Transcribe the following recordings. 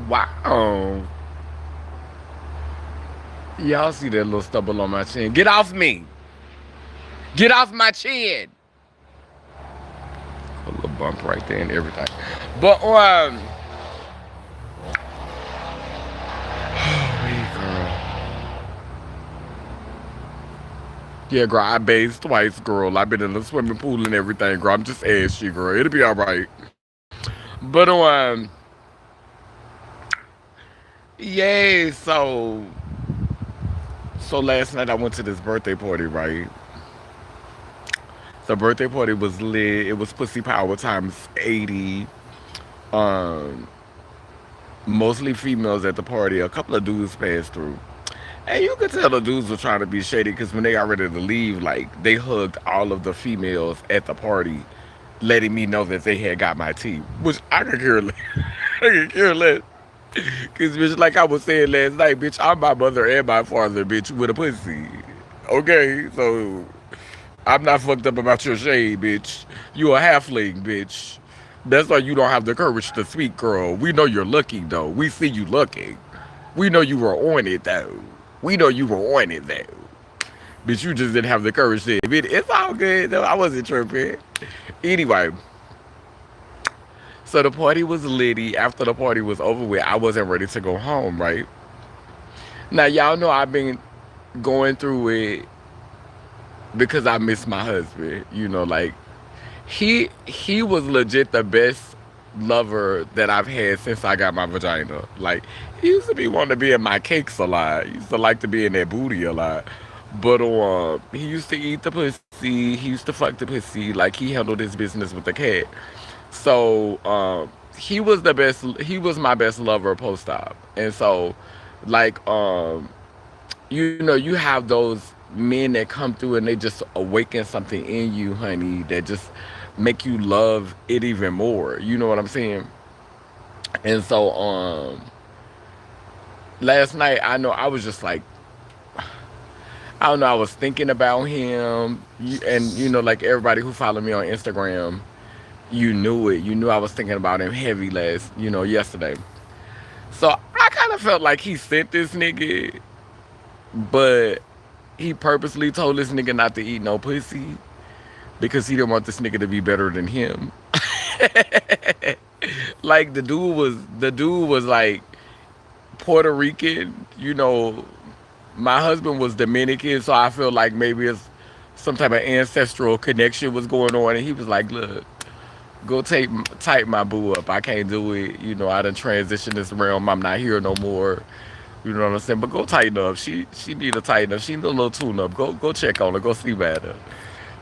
Wow. Y'all see that little stubble on my chin? Get off me! Get off my chin! A little bump right there and everything. But hey girl. Yeah, girl, I bathed twice, girl. I've been in the swimming pool and everything, girl. I'm just ashy, girl. It'll be alright. But yay, so last night I went to this birthday party, right? The birthday party was lit. It was pussy power times 80. Um, Mostly females at the party. A couple of dudes passed through. And you could tell the dudes were trying to be shady because when they got ready to leave, like, they hugged all of the females at the party, letting me know that they had got my tea. Which I could care less. I could care less. Because, bitch, like I was saying last night, bitch, I'm my mother and my father, bitch, with a pussy. Okay? So, I'm not fucked up about your shade, bitch. You a halfling, bitch. That's why you don't have the courage to speak, girl. We know you're looking, though. We see you looking. We know you were on it, though. We know you were on it, though. But you just didn't have the courage to admit it. It's all good, though. I wasn't tripping. Anyway, so the party was litty. After the party was over with, I wasn't ready to go home, right? Now, y'all know I've been going through it because I miss my husband. You know, like, he was legit the best lover that I've had since I got my vagina. Like, he used to be wanting to be in my cakes a lot. He used to like to be in that booty a lot. But he used to eat the pussy. He used to fuck the pussy. Like, he handled his business with the cat. So he was the best. He was my best lover post op. And so, like, you know, you have those men that come through and they just awaken something in you, honey, that just make you love it even more. You know what I'm saying? And so, last night, I know I was just like, I don't know, I was thinking about him, and you know, like everybody who followed me on Instagram, you knew it. You knew I was thinking about him heavy yesterday. So I kind of felt like he sent this nigga, but he purposely told this nigga not to eat no pussy because he didn't want this nigga to be better than him. Like the dude was like Puerto Rican, you know. My husband was Dominican, so I feel like maybe it's some type of ancestral connection was going on, and he was like, "Look, go type my boo up. I can't do it. You know, I done transitioned this realm. I'm not here no more. You know what I'm saying? But go tighten up. She need to tighten up. She need a little tune up. Go check on her. Go see about her."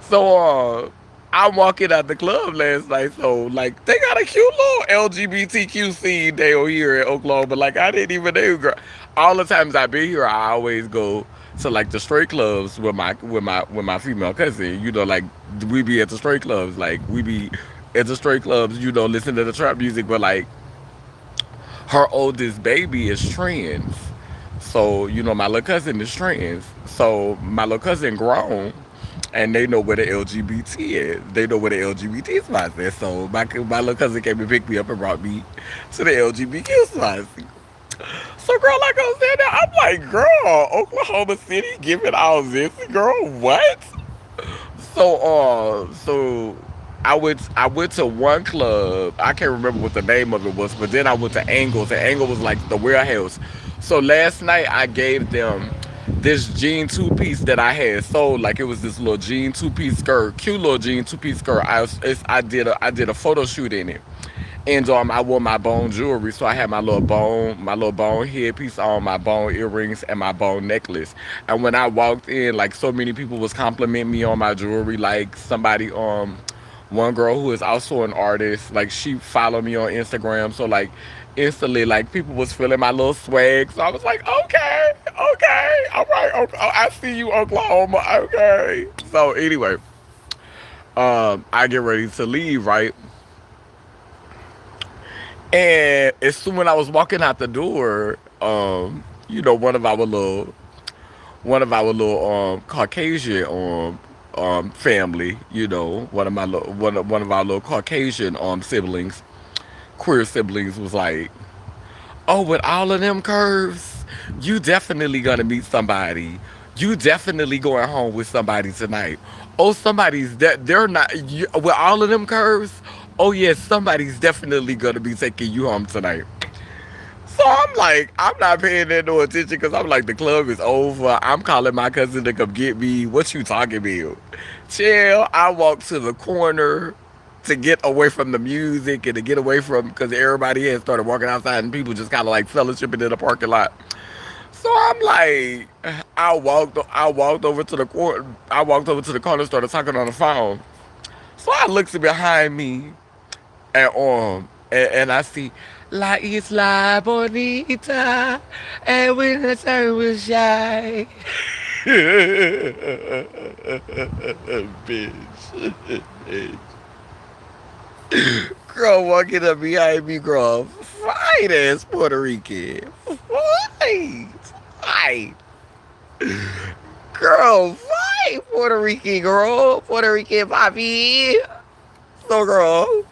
So I'm walking out the club last night. So like they got a cute little LGBTQ scene down here in Oklahoma. Like I didn't even know. Girl. All the times I've been here, I always go to like the straight clubs with my female cousin. You know, like we be at the straight clubs. Like we be at the straight clubs. You know, listen to the trap music. But like her oldest baby is trans. So, you know, my little cousin is trans. So my little cousin grown and they know where the LGBT is. They know where the LGBT spots is. So my little cousin came and picked me up and brought me to the LGBTQ spots. So girl, like I was saying that, I'm like, girl, Oklahoma City giving all this, girl, what? So I went to one club. I can't remember what the name of it was, but then I went to Angles, and Angle was like the warehouse. So last night I gave them this jean two piece that I had sold. Like it was this little jean two piece skirt, cute little jean two piece skirt. I did a photo shoot in it. And I wore my bone jewelry, so I had my little bone headpiece on, my bone earrings, and my bone necklace. And when I walked in, like so many people was complimenting me on my jewelry. Like somebody, one girl who is also an artist, like she followed me on Instagram, so like instantly, like people was feeling my little swag. So I was like, okay, okay, all right, okay, I see you, Oklahoma, okay. So anyway, I get ready to leave, right? And as soon as I was walking out the door, you know, one of our little Caucasian family, you know, one of our little Caucasian siblings queer siblings was like, oh, with all of them curves, you definitely gonna meet somebody. You definitely going home with somebody tonight. Oh, somebody's that they're not you, with all of them curves. Oh yes, somebody's definitely gonna be taking you home tonight. So I'm like, I'm not paying that no attention because I'm like, the club is over. I'm calling my cousin to come get me. What you talking about? Chill. I walked to the corner to get away from the music and to get away from because everybody had started walking outside and people just kind of like fellowshipping in the parking lot. So I'm like, I walked over to the corner. I walked over to the corner, started talking on the phone. So I looked behind me and I see La Isla Bonita and when the sun was shy. Bitch. Girl walking up behind me, girl. Fine ass Puerto Rican. Fine. Fine. Girl, fine Puerto Rican girl. Puerto Rican poppy. So girl.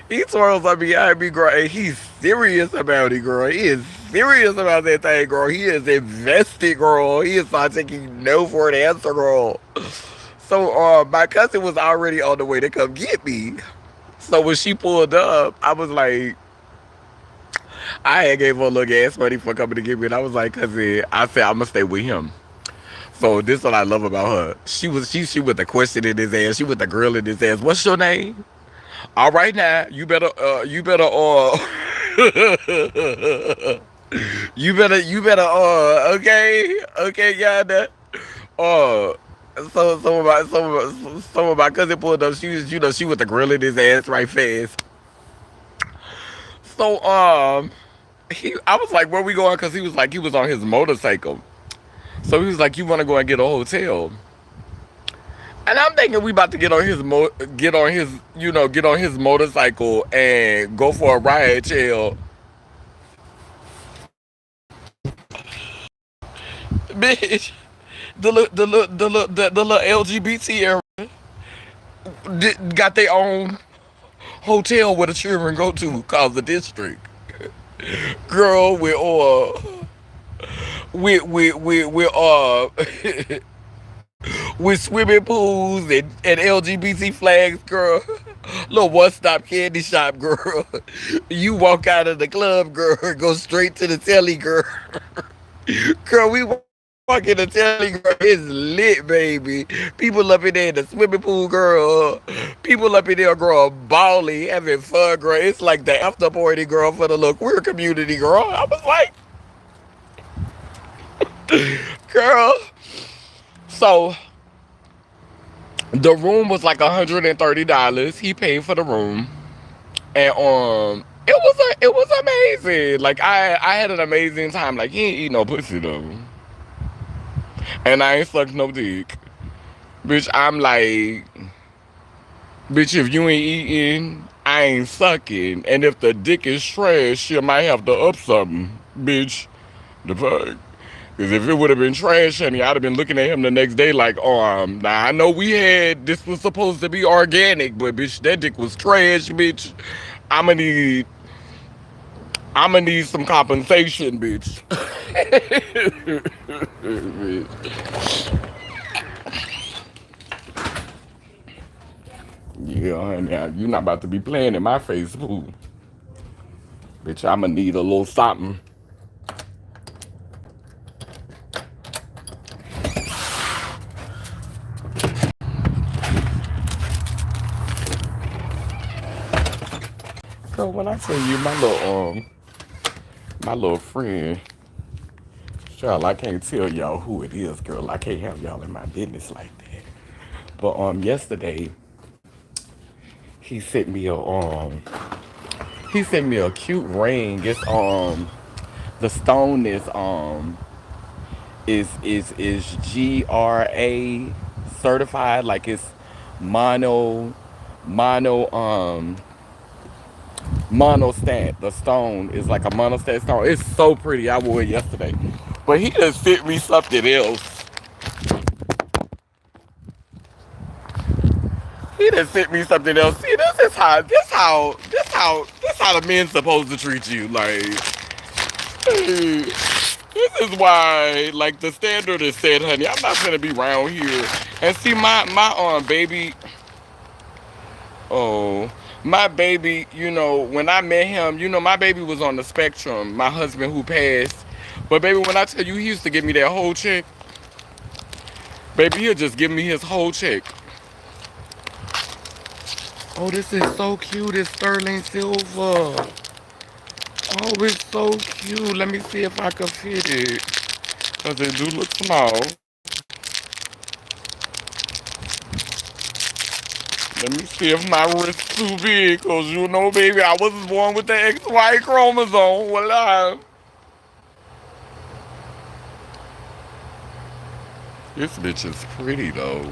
He twirls up behind me, girl, and he's serious about it, girl. He is serious about that thing, girl. He is invested, girl. He is not taking no for an answer, girl. So, my cousin was already on the way to come get me. So when she pulled up, I was like, I had gave her a little gas money for coming to get me, and I was like, cousin, I said I'm gonna stay with him. So this is what I love about her. She with the question in his ass. She with the girl in his ass. What's your name? All right now, you better you better okay, yeah that uh some of my cousin pulled up. She was she with the grill in his ass right fast. So I was like, where we going? Because he was like he was on his motorcycle. So he was like, you want to go and get a hotel? And I'm thinking we about to get on his motorcycle and go for a ride, chill. Bitch, the little LGBT area got their own hotel where the children go to called the district. Girl, with swimming pools and LGBT flags, girl. Little one stop candy shop, girl. You walk out of the club, girl, go straight to the telly, girl. Girl, we walk in the telly, girl. It's lit, baby. People up in there in the swimming pool, girl. People up in there, girl, balling, having fun, girl. It's like the after party, girl, for the little queer community, girl. I was like, girl. So the room was like $130. He paid for the room, and it was amazing. Like I had an amazing time. Like he ain't eat no pussy though, and I ain't sucked no dick. Bitch, I'm like, bitch, if you ain't eating, I ain't sucking. And if the dick is trash, you might have to up something. Bitch, the fuck? Because if it would have been trash, honey, I'd have been looking at him the next day like, oh, now I know this was supposed to be organic, but bitch, that dick was trash, bitch. I'ma need, I'ma need some compensation, bitch. Yeah, honey, you not about to be playing in my face, fool. Bitch, I'ma need a little something. So when I tell you my little friend, child, I can't tell y'all who it is, girl. I can't have y'all in my business like that. But yesterday he sent me a cute ring. It's the stone is GRA certified, like it's mono mono monostat. The stone is like a monostat stone. It's so pretty. I wore it yesterday. But he just sent me something else. He done sent me something else. See, this how the men's supposed to treat you. Like, hey, this is why, like, the standard is set, honey. I'm not gonna be around here. And see, my baby, oh, my baby, when I met him, my baby was on the spectrum. My husband who passed, but baby, when I tell you, he used to give me that whole check. Baby, he'll just give me his whole check. Oh, this is so cute. It's sterling silver. Oh, it's so cute. Let me see if I can fit it. Because it do look small. Let me see if my wrist's too big. Because baby, I wasn't born with the XY chromosome. Well, this bitch is pretty, though.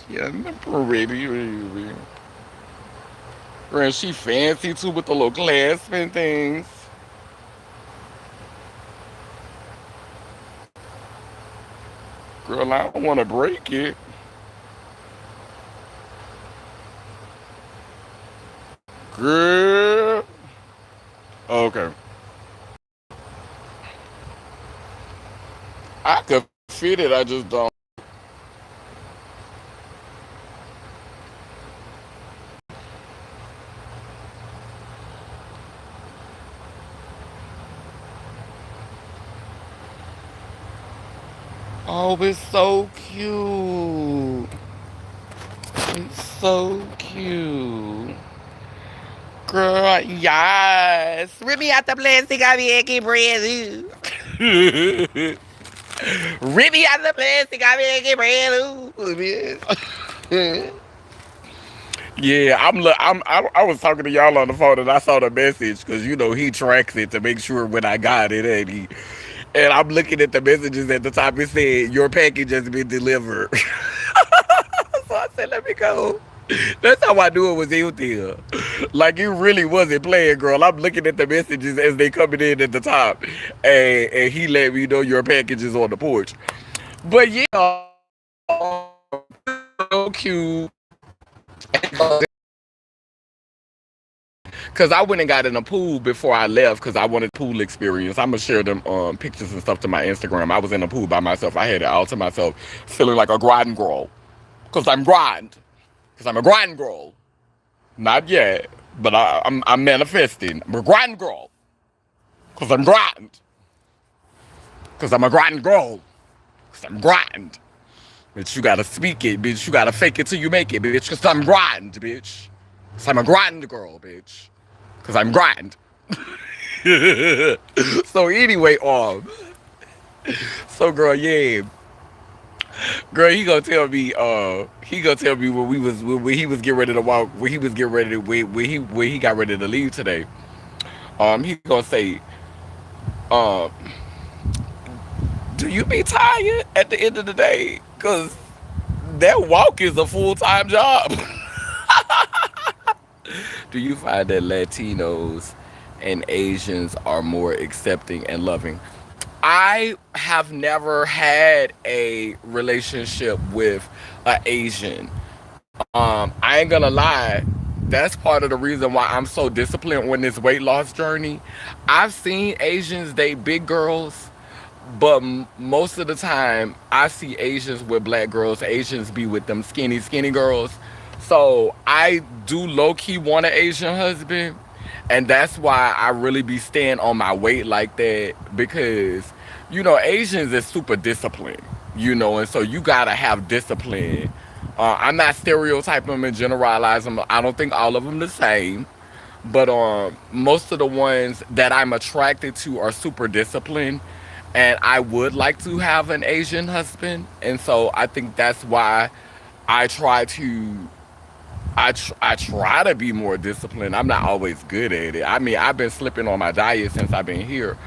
Yeah, pretty. And she fancy, too, with the little clasp and things. Girl, I don't want to break it. Girl. Okay. I could fit it, I just don't. Oh, it's so cute. It's so cute. Girl, yes. Rip me out the plastic, I be making bread. Rip me out the plastic, I be making bread. Yeah, I was talking to y'all on the phone and I saw the message because he tracks it to make sure when I got it and I'm looking at the messages at the top. It said your package has been delivered. So I said, let me go. That's how I knew it was healthy. Like it really wasn't playing, girl. I'm looking at the messages as they coming in at the top, and he let me know your package is on the porch. But yeah, so cute. Cause I went and got in a pool before I left because I wanted pool experience. I'm gonna share them pictures and stuff to my Instagram. I was in a pool by myself. I had it all to myself, feeling like a grind girl. Cause I'm grind. Cause I'm a grind girl. Not yet, but I'm manifesting. I'm a grind girl. Cause I'm grind. Cause I'm a grind girl. Cause I'm grind. Bitch, you gotta speak it, bitch. You gotta fake it till you make it, bitch. Cause I'm grind, bitch. Cause I'm a grind girl, bitch. Cause I'm grind. So anyway, so girl, yeah, girl, he gonna tell me when he was getting ready to walk, when he was getting ready to when he got ready to leave today. He gonna say, um, do you be tired at the end of the day? Cause that walk is a full time job. Do you find that Latinos and Asians are more accepting and loving? I have never had a relationship with an Asian. I ain't gonna lie. That's part of the reason why I'm so disciplined on this weight loss journey. I've seen Asians date big girls, but most of the time I see Asians with black girls. Asians be with them skinny girls. So I do low key want an Asian husband, and that's why I really be staying on my weight like that because Asians is super disciplined, and so you gotta have discipline. I'm not stereotyping them and generalizing them. I don't think all of them the same, but most of the ones that I'm attracted to are super disciplined, and I would like to have an Asian husband, and so I think that's why I try to I try to be more disciplined. I'm not always good at it. I mean, I've been slipping on my diet since I've been here.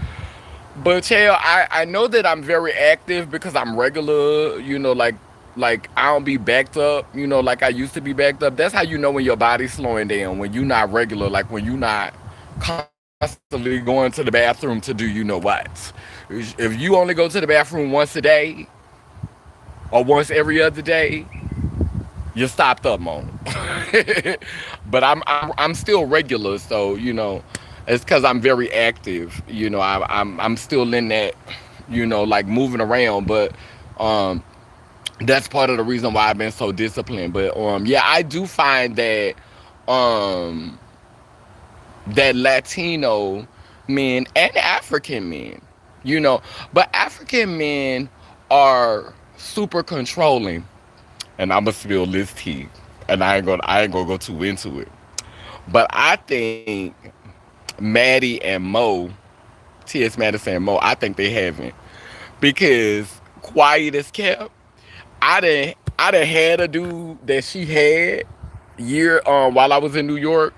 But Chael, I know that I'm very active because I'm regular, like I don't be backed up, like I used to be backed up. That's how you know when your body's slowing down, when you're not regular, like when you're not constantly going to the bathroom to do what. If you only go to the bathroom once a day or once every other day, You stopped up, Mo. But I'm still regular, so it's because I'm very active. I'm still in that, like moving around. But um, that's part of the reason why I've been so disciplined. But yeah, I do find that um that Latino men and African men, you know, but African men are super controlling, and I'm gonna spill this tea, and I ain't gonna go too into it. But I think Maddie and Mo, T.S. Madison and Mo, I think they haven't, because quiet as kept. I done had a dude that she had year while I was in New York.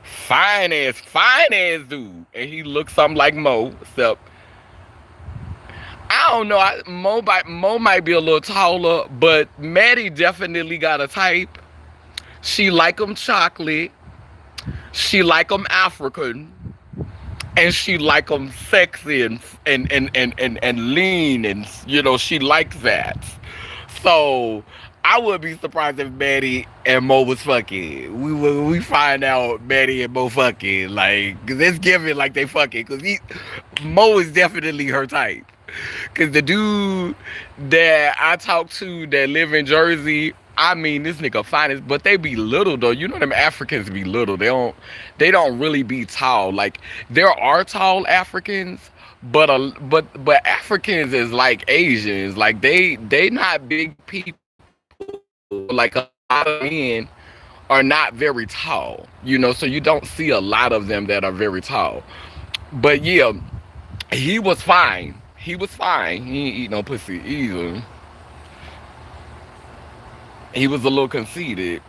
Fine ass dude, and he looks something like Mo, except I don't know. Mo might be a little taller, but Maddie definitely got a type. She like him chocolate. She like him African, and she like them sexy and lean, and she likes that. So I would be surprised if Maddie and Mo was fucking. We find out Maddie and Mo fucking, like, cause it's giving like they fucking, cause Mo is definitely her type. Cause the dude that I talked to that live in Jersey, I mean, this nigga fine as, but they be little though. You know them Africans be little. They don't really be tall. Like, there are tall Africans, but Africans is like Asians. Like, they not big people. Like, a lot of men are not very tall. So you don't see a lot of them that are very tall. But yeah, he was fine. He was fine. He ain't eat no pussy either. He was a little conceited.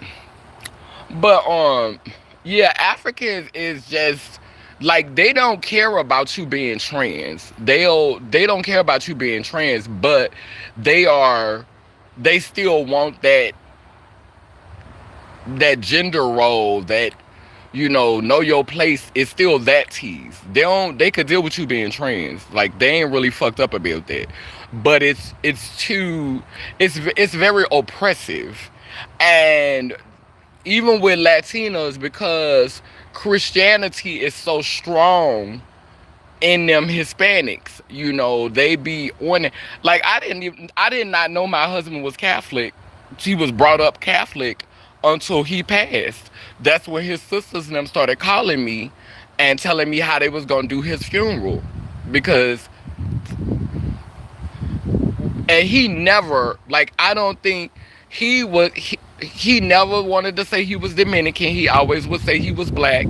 But yeah, Africans is just like, they don't care about you being trans. They don't care about you being trans, but they are they still want that gender role, that know your place, is still that tease. They could deal with you being trans. Like, they ain't really fucked up about that. But it's very oppressive. And even with Latinos, because Christianity is so strong in them Hispanics, they be on it. Like, I did not know my husband was Catholic. He was brought up Catholic until he passed. That's when his sisters and them started calling me and telling me how they was gonna do his funeral. Because and he never, like, I don't think he never wanted to say he was Dominican. He always would say he was black.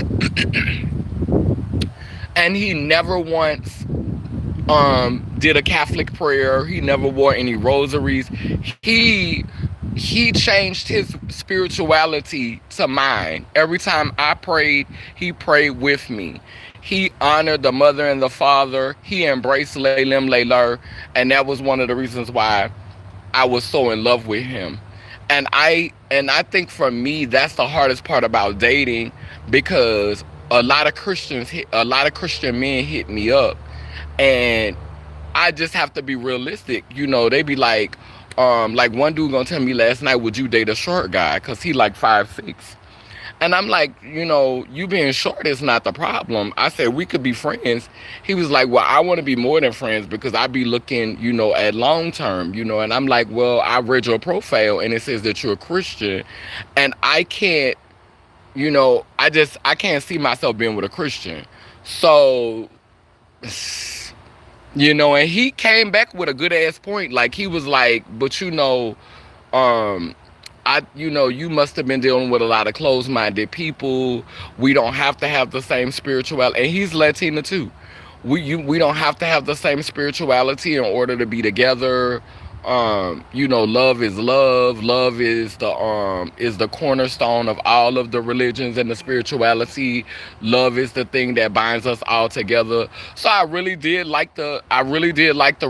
And he never once did a Catholic prayer. He never wore any rosaries. He he changed his spirituality to mine. Every time I prayed, he prayed with me. He honored the mother and the father. He embraced Laylim Layler, and that was one of the reasons why I was so in love with him. And I think for me, that's the hardest part about dating, because a lot of Christian men hit me up, and I just have to be realistic. They be like one dude gonna tell me last night, would you date a short guy? Cause he like 5'6". And I'm like, you being short is not the problem. I said, we could be friends. He was like, well, I want to be more than friends, because I be looking, at long term, and I'm like, well, I read your profile and it says that you're a Christian, and I can't, I can't see myself being with a Christian. So, and he came back with a good ass point. Like, he was like, but um, you must have been dealing with a lot of closed-minded people. We don't have to have the same spirituality. And he's Latina too. We don't have to have the same spirituality in order to be together. Love is love. Love is the cornerstone of all of the religions and the spirituality. Love is the thing that binds us all together. So I really did like the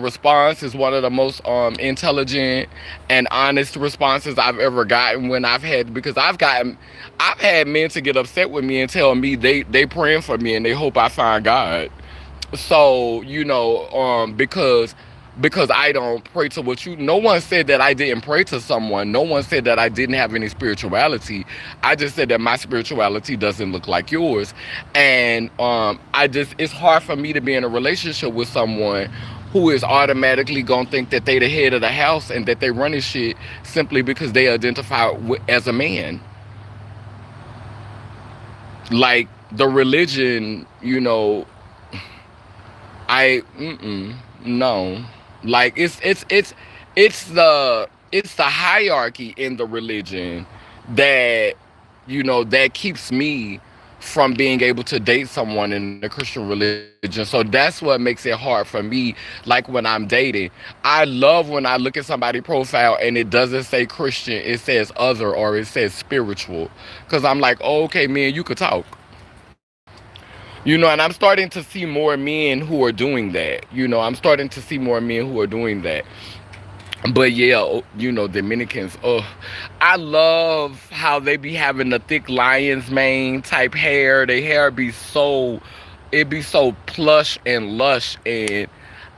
response. It's one of the most intelligent and honest responses I've ever gotten, when because I've had men to get upset with me and tell me they praying for me and they hope I find God. So, because because I don't pray to what you. No one said that I didn't pray to someone. No one said that I didn't have any spirituality. I just said that my spirituality doesn't look like yours, and I just it's hard for me to be in a relationship with someone who is automatically gonna think that they the head of the house and that they running shit simply because they identify as a man. Like the religion, no. Like it's the hierarchy in the religion that that keeps me from being able to date someone in the Christian religion. So that's what makes it hard for me. Like when I'm dating, I love when I look at somebody's profile and it doesn't say Christian, it says other or it says spiritual. Cause I'm like, oh, okay, man, you could talk. And I'm starting to see more men who are doing that. I'm starting to see more men who are doing that. But yeah, Dominicans, I love how they be having the thick lion's mane type hair. Their hair be it be so plush and lush. And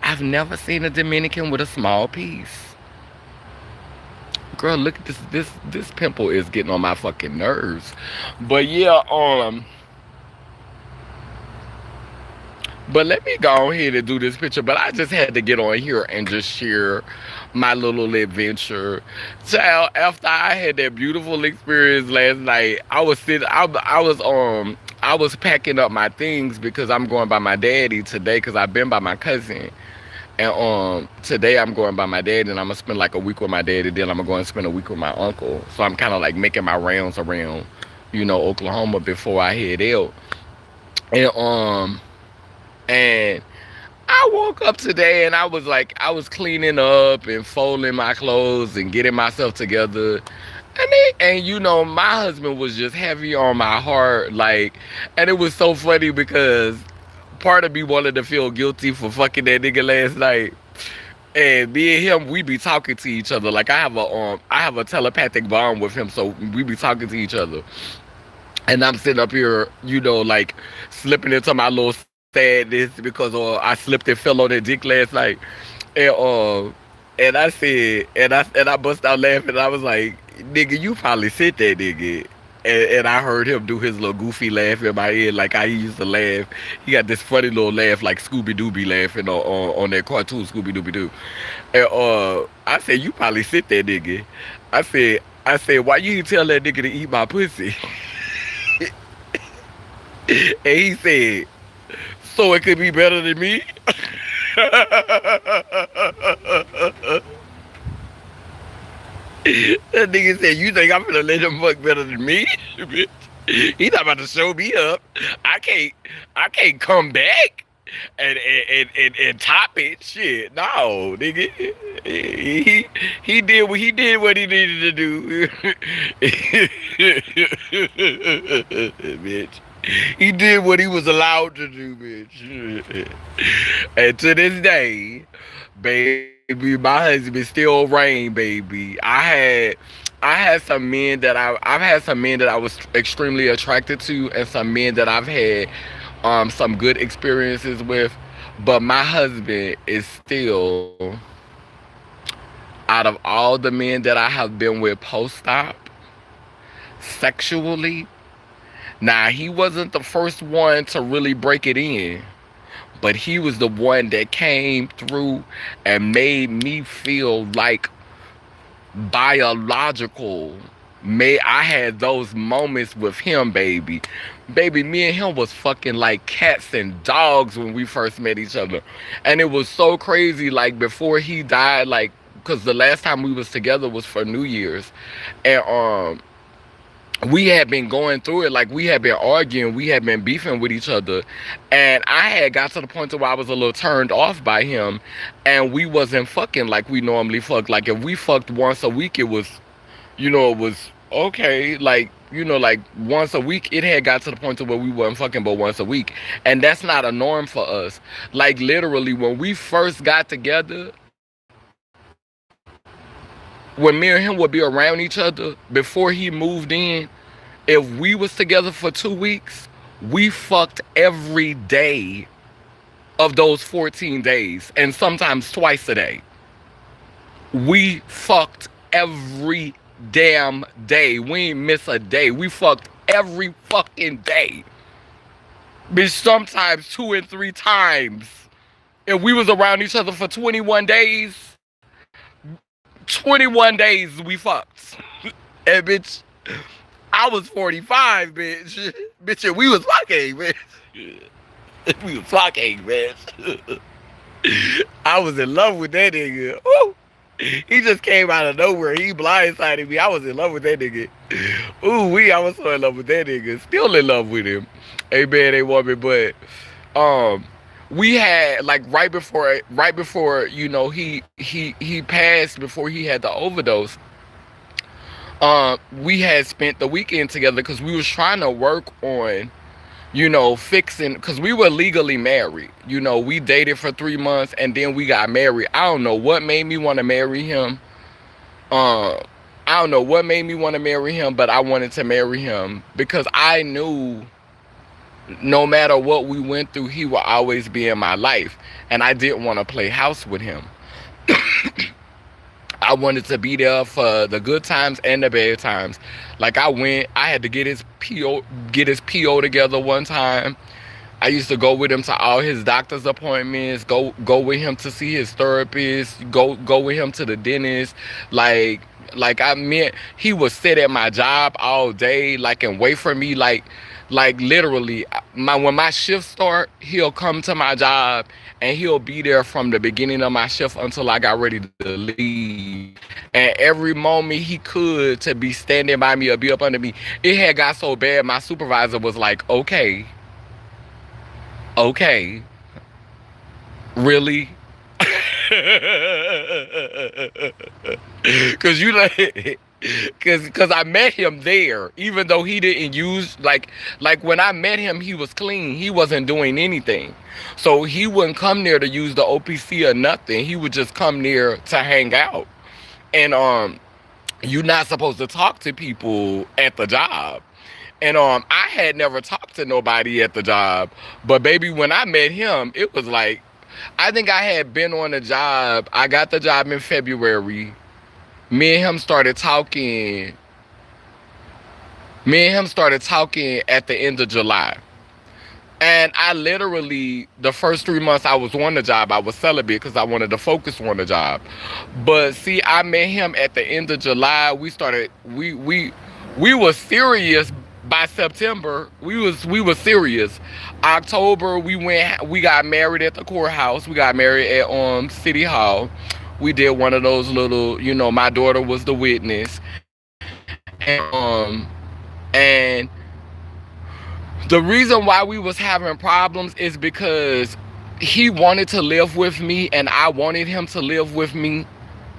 I've never seen a Dominican with a small piece. Girl, look at this pimple is getting on my fucking nerves. But yeah, but let me go ahead and do this picture. But I just had to get on here and just share my little adventure. Child, after I had that beautiful experience last night, I was packing up my things because I'm going by my daddy today because I've been by my cousin. And today I'm going by my dad and I'm gonna spend like a week with my daddy, then I'm gonna go and spend a week with my uncle. So I'm kinda like making my rounds around, Oklahoma before I head out. And and I woke up today and I was cleaning up and folding my clothes and getting myself together. And my husband was just heavy on my heart, like, and it was so funny because part of me wanted to feel guilty for fucking that nigga last night. And me and him, we be talking to each other. Like I have a telepathic bond with him, so we be talking to each other. And I'm sitting up here, like slipping into my little sadness because I slipped and fell on that dick last night. And and I said, and I bust out laughing. I was like, nigga, you probably sent that nigga. And I heard him do his little goofy laugh in my head, like how he used to laugh. He got this funny little laugh, like Scooby Doo be laughing on that cartoon Scooby Dooby Doo. And I said, you probably sent that nigga. I said, why you didn't tell that nigga to eat my pussy? And he said, so it could be better than me. That nigga said, you think I'm gonna let him fuck better than me? Bitch. He not about to show me up. I can't I can't come back and top it. Shit. No, nigga. He did what he needed to do. Bitch. He did what he was allowed to do, bitch. And to this day, baby, my husband still reign, baby. I had some men that I've had some men that I was extremely attracted to, and some men that I've had some good experiences with. But my husband is still, out of all the men that I have been with post op sexually. Now, he wasn't the first one to really break it in, but he was the one that came through and made me feel like biological. I had those moments with him, baby. Baby, me and him was fucking like cats and dogs when we first met each other. And it was so crazy, like before he died, like, because the last time we was together was for New Year's. And we had been going through it, like we had been arguing, we had been beefing with each other, and I had got to the point where I was a little turned off by him, and we wasn't fucking like we normally fuck. Like if we fucked once a week, it was okay. Like like once a week, it had got to the point to where we wasn't fucking but once a week, and that's not a norm for us. Like literally, when we first got together, when me and him would be around each other before he moved in, if we was together for 2 weeks, we fucked every day of those 14 days, and sometimes twice a day. We fucked every damn day. We ain't miss a day. We fucked every fucking day. Bitch, sometimes 2 and 3 times. If we was around each other for 21 days, 21 days we fucked. And bitch, I was 45, bitch. Bitch, we was fucking, bitch. We was fucking, bitch. I was in love with that nigga. Ooh. He just came out of nowhere. He blindsided me. I was in love with that nigga. I was so in love with that nigga. Still in love with him. A man, a woman, but um we had like right before he passed, before he had the overdose. We had spent the weekend together because we was trying to work on fixing, because we were legally married. We dated for 3 months and then we got married. I don't know what made me want to marry him. Uh, I don't know what made me want to marry him, but I wanted to marry him because I knew no matter what we went through, he will always be in my life. And I didn't want to play house with him. I wanted to be there for the good times and the bad times. Like I had to get his PO together one time. I used to go with him to all his doctor's appointments, go with him to see his therapist, go with him to the dentist. Like I meant, he would sit at my job all day, like, and wait for me, like literally. When my shift start, he'll come to my job and he'll be there from the beginning of my shift until I got ready to leave. And every moment he could to be standing by me or be up under me, it had got so bad. My supervisor was like, okay, really? Cause cause I met him there, even though he didn't use, like when I met him, he was clean. He wasn't doing anything. So he wouldn't come there to use the OPC or nothing. He would just come there to hang out. And you're not supposed to talk to people at the job. And I had never talked to nobody at the job. But baby, when I met him, it was like, I think I had been on a job. I got the job in February. Me and him started talking. At the end of July. And I literally, the first 3 months I was on the job, I was celibate because I wanted to focus on the job. But see, I met him at the end of July. We were serious by September. We were serious. October, we got married at the courthouse. We got married at City Hall. We did one of those little, my daughter was the witness. And the reason why we was having problems is because he wanted to live with me and I wanted him to live with me,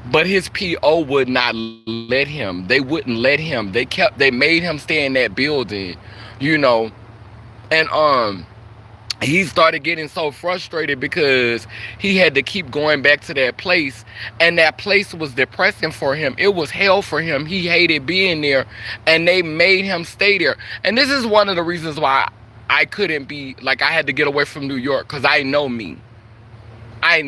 but his PO would not let him. They wouldn't let him. They made him stay in that building, and he started getting so frustrated because he had to keep going back to that place, and that place was depressing for him. It was hell for him. He hated being there, and they made him stay there. And this is one of the reasons why I couldn't be, like, I had to get away from New York, because I know me. I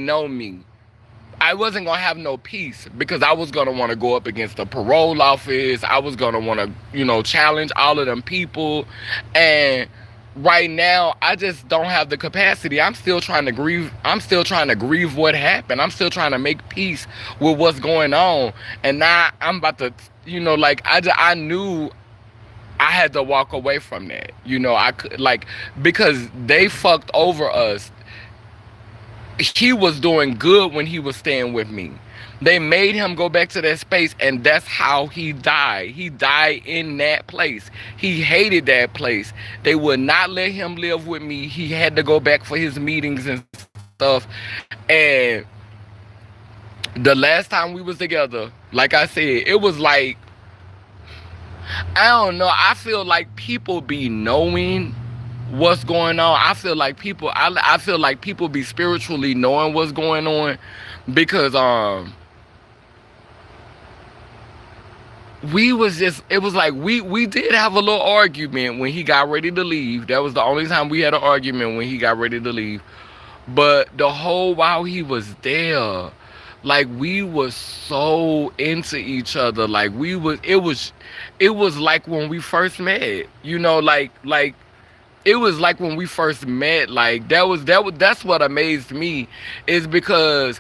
wasn't going to have no peace because I was going to want to go up against the parole office. I was going to want to, challenge all of them people. And right now, I just don't have the capacity. I'm still trying to grieve. What happened. I'm still trying to make peace with what's going on. And now I'm about to, I knew I had to walk away from that. I could, because they fucked over us. He was doing good when he was staying with me. They made him go back to that space, and that's how he died. He died in that place. He hated that place. They would not let him live with me. He had to go back for his meetings and stuff. And the last time we was together, like I said, it was like, I don't know. I feel like people be knowing what's going on. I feel like people be spiritually knowing what's going on, because it was like we did have a little argument when he got ready to leave. That was the only time we had an argument, when he got ready to leave. But the whole while he was there, like we was so into each other. Like it was like when we first met. Like it was like when we first met. Like that's what amazed me, is because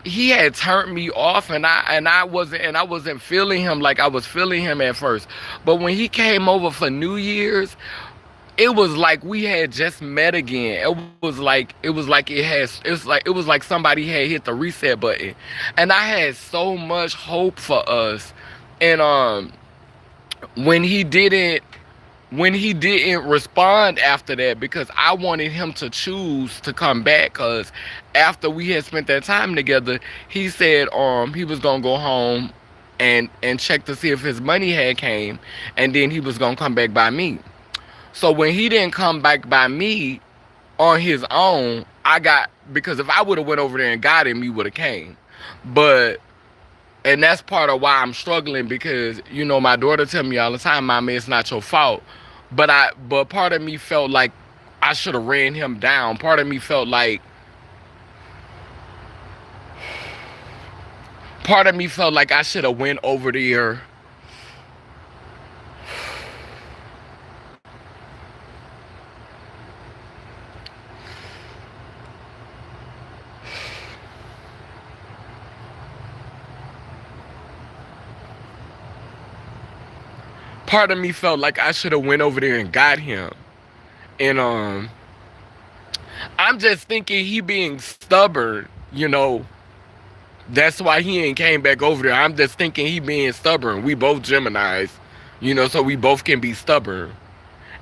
he had turned me off, and I wasn't feeling him like I was feeling him at first. But when he came over for New Year's, it was like we had just met again. It was like somebody had hit the reset button, and I had so much hope for us. And when he didn't when he didn't respond after that, because I wanted him to choose to come back, because after we had spent that time together, he said he was gonna go home and check to see if his money had came, and then he was gonna come back by me. So when he didn't come back by me on his own, because if I would have went over there and got him, he would have came. But and that's part of why I'm struggling, because my daughter tell me all the time, "Mama, it's not your fault." But part of me felt like I should have ran him down. Part of me felt like I should have went over there. Part of me felt like I should have went over there and got him. And I'm just thinking he being stubborn. That's why he ain't came back over there. I'm just thinking he being stubborn. We both Geminis, so we both can be stubborn.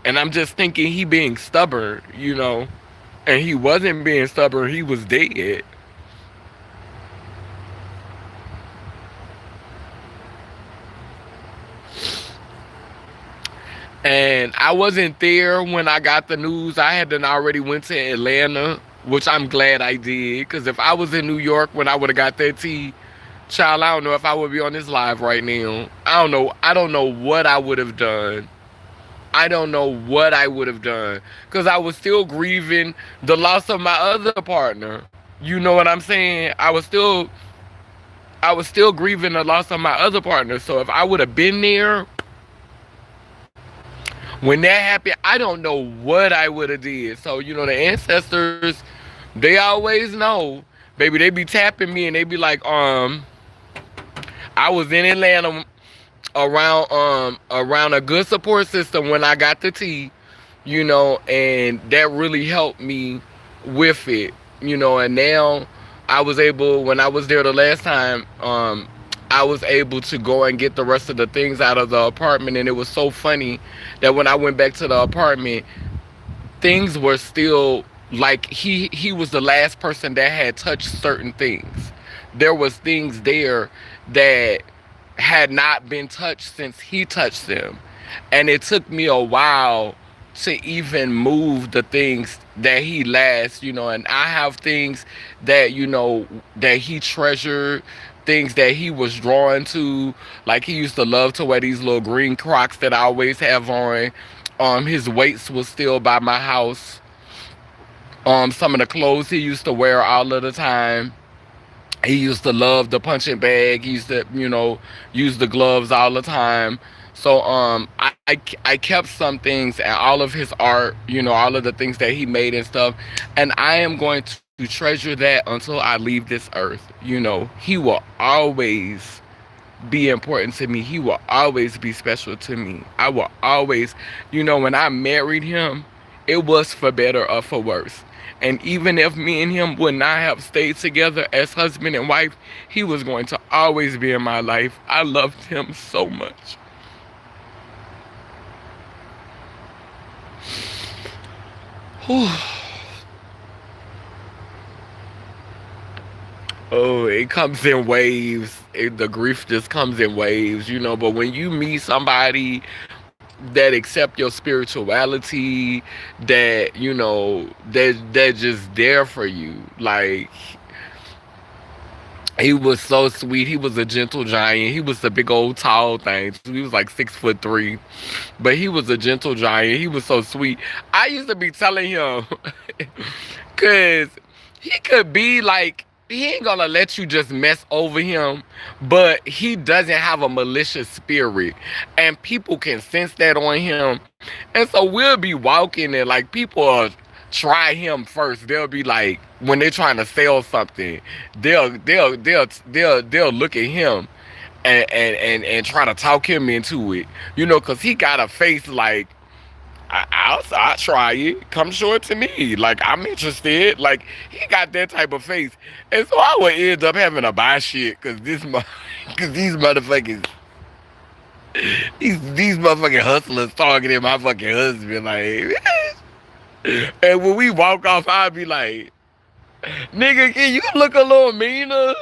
And I'm just thinking he being stubborn. And he wasn't being stubborn. He was dead. And I wasn't there when I got the news. I had done already went to Atlanta, which I'm glad I did. Because if I was in New York when I would have got that tea, child, I don't know if I would be on this live right now. I don't know. I don't know what I would have done. I don't know what I would have done. Because I was still grieving the loss of my other partner. You know what I'm saying? I was still grieving the loss of my other partner. So if I would have been there when that happened, I don't know what I would have did. So the ancestors, they always know, baby. They be tapping me and they be like, I was in Atlanta around a good support system when I got the tea, and that really helped me with it. And now when I was there the last time, I was able to go and get the rest of the things out of the apartment. And it was so funny that when I went back to the apartment, things were still like he was the last person that had touched certain things. There was things there that had not been touched since he touched them. And it took me a while to even move the things that he last. And I have things that he treasured, things that he was drawn to. Like he used to love to wear these little green Crocs that I always have on. His weights was still by my house. Some of the clothes he used to wear all of the time. He used to love the punching bag. He used to use the gloves all the time. So I kept some things and all of his art, all of the things that he made and stuff. And I am going to treasure that until I leave this earth. He will always be important to me. He will always be special to me. I will always, when I married him, it was for better or for worse. And even if me and him would not have stayed together as husband and wife, he was going to always be in my life. I loved him so much. Oh, it comes in waves. The grief just comes in waves. But when you meet somebody that accept your spirituality, that just there for you, like he was so sweet. He was a gentle giant. He was the big old tall thing. He was like 6'3", but he was a gentle giant. He was so sweet. I used to be telling him, cause he could be like, he ain't gonna let you just mess over him, but he doesn't have a malicious spirit, and people can sense that on him. And so we'll be walking and like people are try him first. They'll be like, when they're trying to sell something, they'll look at him and try to talk him into it, because he got a face like, I'll try it. Come show it to me. Like, I'm interested. Like, he got that type of face. And so I would end up having to buy shit because these motherfuckers, these motherfucking hustlers targeting my fucking husband. Like, and when we walk off, I'll be like, nigga, can you look a little meaner?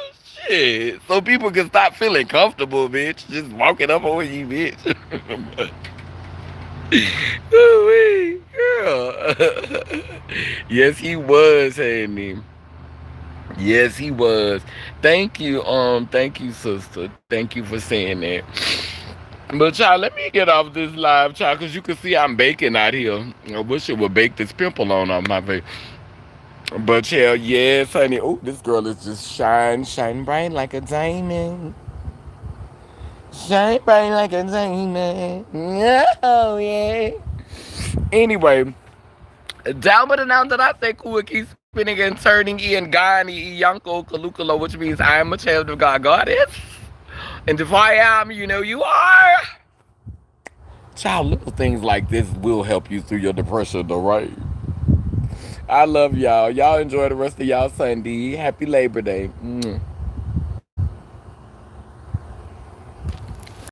Shit. So people can stop feeling comfortable, bitch. Just walking up on you, bitch. Ooh, girl. Yes, he was, Handy. Yes, he was. Thank you, sister. Thank you for saying that. But child, let me get off this live, child, because you can see I'm baking out here. I wish it would bake this pimple on my face. But child, yes, honey. Oh, this girl is just shine bright like a diamond. Shine bright like a diamond. Oh, yeah. Anyway, down with the noun that I say cool keep spinning and turning in Gani Yanko Kalukalo, which means I am a child of God Goddess. And if I am, you know you are. Child, little things like this will help you through your depression, though, right? I love y'all. Y'all enjoy the rest of y'all Sunday. Happy Labor Day.